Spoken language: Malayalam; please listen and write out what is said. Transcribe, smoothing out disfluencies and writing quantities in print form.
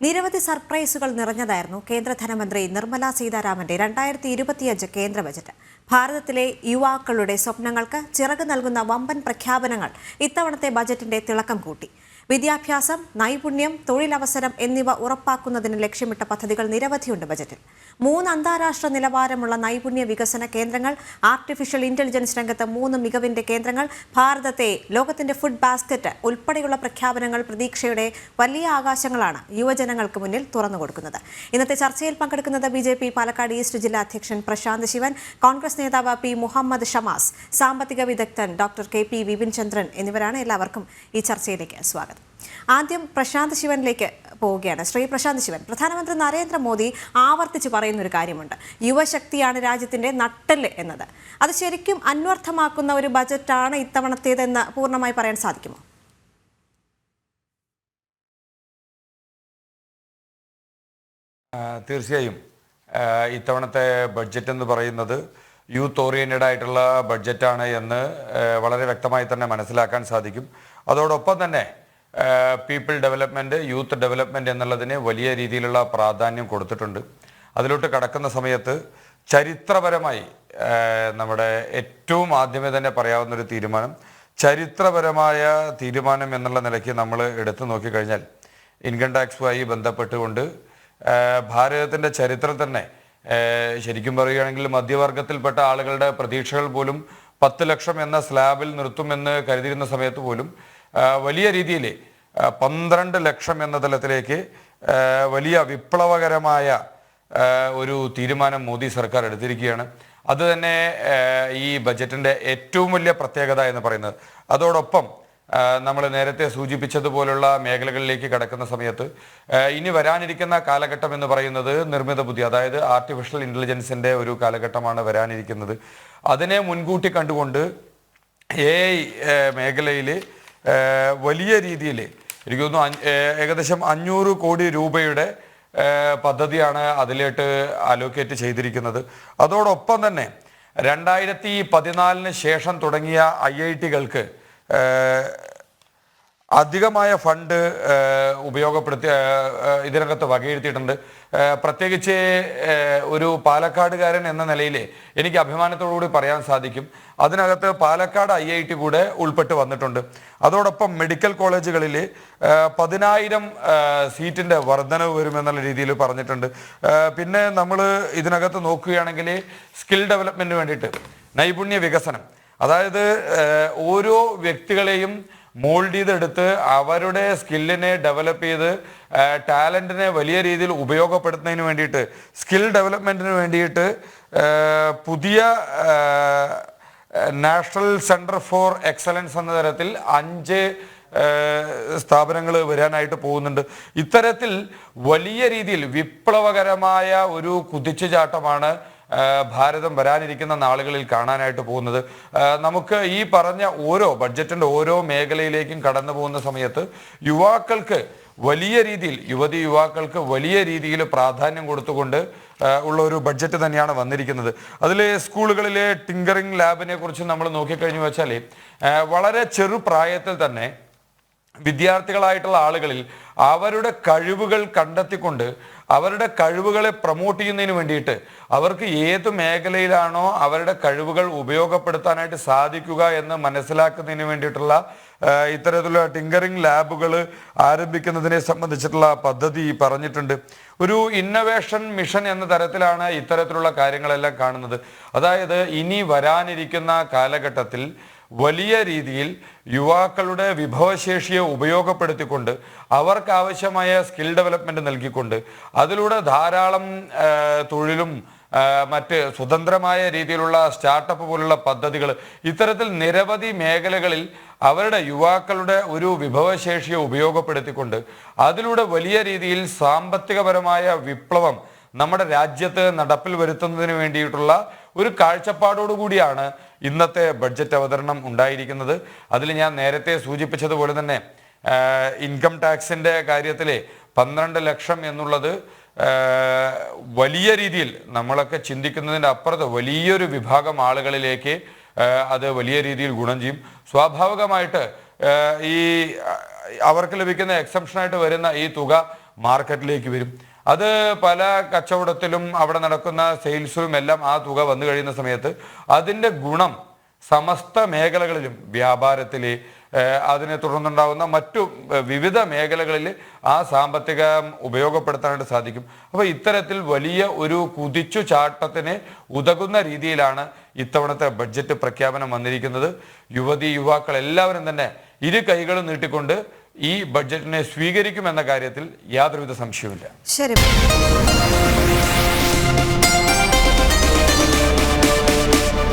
നിരവധി സർപ്രൈസുകൾ നിറഞ്ഞതായിരുന്നു കേന്ദ്ര ധനമന്ത്രി നിർമ്മല സീതാരാമന്റെ 2025 കേന്ദ്ര ബജറ്റ്. ഭാരതത്തിലെ യുവാക്കളുടെ സ്വപ്നങ്ങൾക്ക് ചിറക് നൽകുന്ന വമ്പൻ പ്രഖ്യാപനങ്ങൾ ഇത്തവണത്തെ ബജറ്റിന്റെ തിളക്കം കൂട്ടി. വിദ്യാഭ്യാസം, നൈപുണ്യം, തൊഴിലവസരം എന്നിവ ഉറപ്പാക്കുന്നതിന് ലക്ഷ്യമിട്ട പദ്ധതികൾ നിരവധിയുണ്ട് ബജറ്റിൽ. 3 അന്താരാഷ്ട്ര നിലവാരമുള്ള നൈപുണ്യ വികസന കേന്ദ്രങ്ങൾ, ആർട്ടിഫിഷ്യൽ ഇന്റലിജൻസ് രംഗത്ത് 3 മികവിന്റെ കേന്ദ്രങ്ങൾ, ഭാരതത്തെ ലോകത്തിന്റെ ഫുഡ് ബാസ്ക്കറ്റ് ഉൾപ്പെടെയുള്ള പ്രഖ്യാപനങ്ങൾ പ്രതീക്ഷയുടെ വലിയ ആകാശങ്ങളാണ് യുവജനങ്ങൾക്ക് മുന്നിൽ തുറന്നുകൊടുക്കുന്നത്. ഇന്നത്തെ ചർച്ചയിൽ പങ്കെടുക്കുന്നത് BJP പാലക്കാട് ഈസ്റ്റ് ജില്ലാ അധ്യക്ഷൻ പ്രശാന്ത് ശിവൻ, കോൺഗ്രസ് നേതാവ് P. മുഹമ്മദ് ഷമാസ്, സാമ്പത്തിക വിദഗ്ധൻ ഡോക്ടർ KP വിപിൻ ചന്ദ്രൻ എന്നിവരാണ്. എല്ലാവർക്കും ഈ ചർച്ചയിലേക്ക് സ്വാഗതം. ആദ്യം പ്രശാന്ത് ശിവനിലേക്ക് പോവുകയാണ്. ശ്രീ പ്രശാന്ത് ശിവൻ, പ്രധാനമന്ത്രി നരേന്ദ്രമോദി ആവർത്തിച്ച് പറയുന്ന ഒരു കാര്യമുണ്ട്, യുവശക്തിയാണ് രാജ്യത്തിന്റെ നട്ടെല്ല് എന്നത്. അത് ശരിക്കും അന്വർത്ഥമാക്കുന്ന ഒരു ബജറ്റാണ് ഇത്തവണത്തേതെന്ന് പൂർണ്ണമായി പറയാൻ സാധിക്കുമോ? തീർച്ചയായും ഇത്തവണത്തെ ബഡ്ജറ്റ് എന്ന് പറയുന്നത് യൂത്ത് ഓറിയന്റഡ് ആയിട്ടുള്ള ബഡ്ജറ്റാണ് എന്ന് വളരെ വ്യക്തമായി തന്നെ മനസ്സിലാക്കാൻ സാധിക്കും. അതോടൊപ്പം തന്നെ പീപ്പിൾ ഡെവലപ്മെൻറ്റ്, യൂത്ത് ഡെവലപ്മെൻറ്റ് എന്നുള്ളതിന് വലിയ രീതിയിലുള്ള പ്രാധാന്യം കൊടുത്തിട്ടുണ്ട്. അതിലോട്ട് കടക്കുന്ന സമയത്ത് ചരിത്രപരമായി നമ്മുടെ ഏറ്റവും ആദ്യമേ തന്നെ പറയാവുന്നൊരു തീരുമാനം, ചരിത്രപരമായ തീരുമാനം എന്നുള്ള നിലയ്ക്ക് നമ്മൾ എടുത്തു നോക്കിക്കഴിഞ്ഞാൽ ഇൻകം ടാക്സുമായി ബന്ധപ്പെട്ടുകൊണ്ട് ഭാരതത്തിൻ്റെ ചരിത്രം തന്നെ ശരിക്കും പറയുകയാണെങ്കിൽ മധ്യവർഗത്തിൽപ്പെട്ട ആളുകളുടെ പ്രതീക്ഷകൾ പോലും 10 ലക്ഷം എന്ന സ്ലാബിൽ നിർത്തുമെന്ന് കരുതിയിരുന്ന സമയത്ത് പോലും വലിയ രീതിയിൽ 12 ലക്ഷം എന്ന തലത്തിലേക്ക് വലിയ വിപ്ലവകരമായ ഒരു തീരുമാനം മോദി സർക്കാർ എടുത്തിരിക്കുകയാണ്. അത് തന്നെ ഈ ബജറ്റിൻ്റെ ഏറ്റവും വലിയ പ്രത്യേകത എന്ന് പറയുന്നത്. അതോടൊപ്പം നമ്മൾ നേരത്തെ സൂചിപ്പിച്ചതുപോലുള്ള മേഖലകളിലേക്ക് കടക്കുന്ന സമയത്ത് ഇനി വരാനിരിക്കുന്ന കാലഘട്ടം എന്ന് പറയുന്നത് നിർമ്മിത ബുദ്ധി, അതായത് ആർട്ടിഫിഷ്യൽ ഇൻ്റലിജൻസിൻ്റെ ഒരു കാലഘട്ടമാണ് വരാനിരിക്കുന്നത്. അതിനെ മുൻകൂട്ടി കണ്ടുകൊണ്ട് AI മേഖലയിൽ വലിയ രീതിയിൽ എനിക്ക് തോന്നുന്നു ഏകദേശം 500 കോടി രൂപയുടെ പദ്ധതിയാണ് അതിലേട്ട് അലോക്കേറ്റ് ചെയ്തിരിക്കുന്നത്. അതോടൊപ്പം തന്നെ 2014 ശേഷം തുടങ്ങിയ IIT-കൾക്ക് അധികമായ ഫണ്ട് ഉപയോഗപ്പെടുത്തി ഇതിനകത്ത് വകയിരുത്തിയിട്ടുണ്ട്. പ്രത്യേകിച്ച് ഒരു പാലക്കാടുകാരൻ എന്ന നിലയിൽ എനിക്ക് അഭിമാനത്തോടുകൂടി പറയാൻ സാധിക്കും, അതിനകത്ത് പാലക്കാട് IIT കൂടെ ഉൾപ്പെട്ട് വന്നിട്ടുണ്ട്. അതോടൊപ്പം മെഡിക്കൽ കോളേജുകളിൽ 10,000 സീറ്റിൻ്റെ വർധനവ് വരുമെന്നുള്ള രീതിയിൽ പറഞ്ഞിട്ടുണ്ട്. പിന്നെ നമ്മൾ ഇതിനകത്ത് നോക്കുകയാണെങ്കിൽ സ്കിൽ ഡെവലപ്മെൻറ്റിന് വേണ്ടിയിട്ട് നൈപുണ്യ വികസനം, അതായത് ഓരോ വ്യക്തികളെയും മോൾഡ് ചെയ്തെടുത്ത് അവരുടെ സ്കില്ലിനെ ഡെവലപ്പ് ചെയ്ത് ടാലൻറ്റിനെ വലിയ രീതിയിൽ ഉപയോഗപ്പെടുത്തുന്നതിന് വേണ്ടിയിട്ട്, സ്കിൽ ഡെവലപ്മെൻറ്റിന് വേണ്ടിയിട്ട് പുതിയ നാഷണൽ സെൻറ്റർ ഫോർ എക്സലൻസ് എന്ന തരത്തിൽ 5 സ്ഥാപനങ്ങൾ വരാനായിട്ട് പോകുന്നുണ്ട്. ഇത്തരത്തിൽ വലിയ രീതിയിൽ വിപ്ലവകരമായ ഒരു കുതിച്ചുചാട്ടമാണ് ഭാരതം വരാനിരിക്കുന്ന നാളുകളിൽ കാണാനായിട്ട് പോകുന്നത്. നമുക്ക് ഈ പറഞ്ഞ ഓരോ ബഡ്ജറ്റിൻ്റെ ഓരോ മേഖലയിലേക്കും കടന്നു പോകുന്ന സമയത്ത് യുവാക്കൾക്ക് വലിയ രീതിയിൽ, യുവാക്കൾക്ക് വലിയ രീതിയിൽ പ്രാധാന്യം കൊടുത്തുകൊണ്ട് ഉള്ള ഒരു ബഡ്ജറ്റ് തന്നെയാണ് വന്നിരിക്കുന്നത്. അതിൽ സ്കൂളുകളിലെ ടിങ്കറിംഗ് ലാബിനെ കുറിച്ച് നമ്മൾ നോക്കിക്കഴിഞ്ഞു വെച്ചാൽ വളരെ ചെറുപ്രായത്തിൽ തന്നെ വിദ്യാർത്ഥികളായിട്ടുള്ള ആളുകളിൽ അവരുടെ കഴിവുകൾ കണ്ടെത്തിക്കൊണ്ട് അവരുടെ കഴിവുകളെ പ്രൊമോട്ട് ചെയ്യുന്നതിന് വേണ്ടിയിട്ട് അവർക്ക് ഏത് മേഖലയിലാണോ അവരുടെ കഴിവുകൾ ഉപയോഗപ്പെടുത്താനായിട്ട് സാധിക്കുക എന്ന് മനസ്സിലാക്കുന്നതിന് വേണ്ടിയിട്ടുള്ള ഇത്തരത്തിലുള്ള ടിങ്കറിംഗ് ലാബുകൾ ആരംഭിക്കുന്നതിനെ സംബന്ധിച്ചിട്ടുള്ള പദ്ധതി പറഞ്ഞിട്ടുണ്ട്. ഒരു ഇന്നൊവേഷൻ മിഷൻ എന്ന തരത്തിലാണ് ഇത്തരത്തിലുള്ള കാര്യങ്ങളെല്ലാം കാണുന്നത്. അതായത് ഇനി വരാനിരിക്കുന്ന കാലഘട്ടത്തിൽ വലിയ രീതിയിൽ യുവാക്കളുടെ വിഭവശേഷിയെ ഉപയോഗപ്പെടുത്തിക്കൊണ്ട് അവർക്ക് ആവശ്യമായ സ്കിൽ ഡെവലപ്മെൻറ്റ് നൽകിക്കൊണ്ട് അതിലൂടെ ധാരാളം തൊഴിലും മറ്റ് സ്വതന്ത്രമായ രീതിയിലുള്ള സ്റ്റാർട്ടപ്പ് പോലുള്ള പദ്ധതികൾ, ഇത്തരത്തിൽ നിരവധി മേഖലകളിൽ അവരുടെ യുവാക്കളുടെ ഒരു വിഭവശേഷിയെ ഉപയോഗപ്പെടുത്തിക്കൊണ്ട് അതിലൂടെ വലിയ രീതിയിൽ സാമ്പത്തികപരമായ വിപ്ലവം നമ്മുടെ രാജ്യത്ത് നടപ്പിൽ വരുത്തുന്നതിന് വേണ്ടിയിട്ടുള്ള ഒരു കാഴ്ചപ്പാടോടുകൂടിയാണ് ഇന്നത്തെ ബഡ്ജറ്റ് അവതരണം ഉണ്ടായിരിക്കുന്നത്. അതിൽ ഞാൻ നേരത്തെ സൂചിപ്പിച്ചതുപോലെ തന്നെ ഇൻകം ടാക്സിൻ്റെ കാര്യത്തിൽ 12 ലക്ഷം എന്നുള്ളത് വലിയ രീതിയിൽ നമ്മളൊക്കെ ചിന്തിക്കുന്നതിൻ്റെ അപ്പുറത്ത് വലിയൊരു വിഭാഗം ആളുകളിലേക്ക് അത് വലിയ രീതിയിൽ ഗുണം ചെയ്യും. സ്വാഭാവികമായിട്ട് ഈ അവർക്ക് ലഭിക്കുന്ന എക്സംഷനായിട്ട് വരുന്ന ഈ തുക മാർക്കറ്റിലേക്ക് വരും. അത് പല കച്ചവടത്തിലും അവിടെ നടക്കുന്ന സെയിൽസിലും എല്ലാം ആ തുക വന്നു കഴിയുന്ന സമയത്ത് അതിൻ്റെ ഗുണം സമസ്ത മേഖലകളിലും, വ്യാപാരത്തിൽ, അതിനെ തുടർന്നുണ്ടാകുന്ന മറ്റു വിവിധ മേഖലകളിൽ ആ സാമ്പത്തികം ഉപയോഗപ്പെടുത്താനായിട്ട് സാധിക്കും. അപ്പോൾ ഇത്തരത്തിൽ വലിയ ഒരു കുതിച്ചു ചാട്ടത്തിന് ഉതകുന്ന രീതിയിലാണ് ഇത്തവണത്തെ ബഡ്ജറ്റ് പ്രഖ്യാപനം വന്നിരിക്കുന്നത്. യുവാക്കൾ എല്ലാവരും തന്നെ ഇരു കൈകളും നീട്ടിക്കൊണ്ട് ഈ ബഡ്ജറ്റിനെ സ്വീകരിക്കുമെന്ന കാര്യത്തിൽ യാതൊരുവിധ സംശയവുമില്ല. ശരി.